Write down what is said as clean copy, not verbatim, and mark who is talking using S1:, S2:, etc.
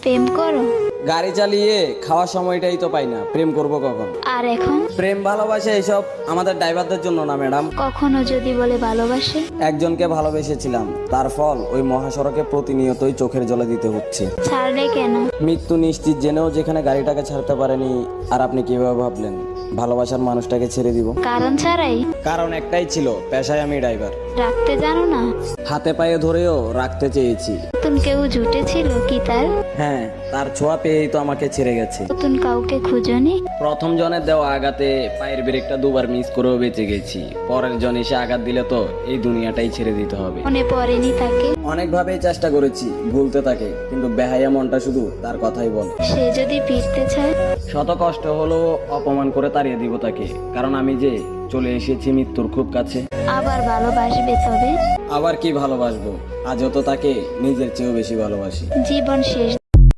S1: প্রেম করো?
S2: গাড়ি চালিয়ে খাওয়ার সময়টাই তো পাই না, প্রেম করব কখন?
S1: আর এখন?
S2: প্রেম ভালোবাসা এইসব আমাদের ড্রাইভারদের জন্য না ম্যাডাম।
S1: কখনো যদি বলে ভালোবাসে?
S2: একজনকে ভালোবেসেছিলাম, তার ফল ওই মহাসড়কে প্রতিনিয়তই চোখের জলে দিতে হচ্ছে।
S1: ছাড়লে কেন?
S2: মৃত্যু নিশ্চিত জেনেও যেখানে গাড়িটাকে ছাড়তে পারেনি। আর আপনি কিভাবে ভাবলেন ভালোবাসার মানুষটাকে ছেড়ে দিব?
S1: কারণ ছাড়াই?
S2: কারণ একটাই ছিল, পেশায় আমি ড্রাইভার।
S1: রাখতে জানো না?
S2: হাতে পায়ে ধরেও রাখতে চেয়েছি।
S1: নতুন কেউ জুটেছিল কি তার?
S2: হ্যাঁ, তার ছোঁয়া পেয়েই তো আমাকে ছেড়ে গেছে।
S1: নতুন কাউকে খুঁজনি?
S2: প্রথম জনের দেওয়া আঘাতে পায়ের ব্রেকটা দুবার মিস করেও বেঁচে গেছি। পরের জন এসে আঘাত দিলে তো এই দুনিয়াটাই ছেড়ে দিতে হবে।
S1: মনে পড়েনি তাকে?
S2: অনেকভাবেই চেষ্টা করেছি ভুলতে তাকে, কিন্তু বেহাইয়া মনটা শুধু তার কথাই বলে।
S1: সে যদি ফিরতে চায়?
S2: শত কষ্ট হলেও অপমান করে তাড়িয়ে দিব তাকে, কারণ আমি যে চলে এসেছি মৃত্যুর খুব কাছে।
S1: আবার ভালোবাসবে তবে?
S2: আবার কি ভালোবাসবো, আজও তো তাকে নিজের চেয়েও বেশি ভালোবাসি।
S1: জীবন শেষ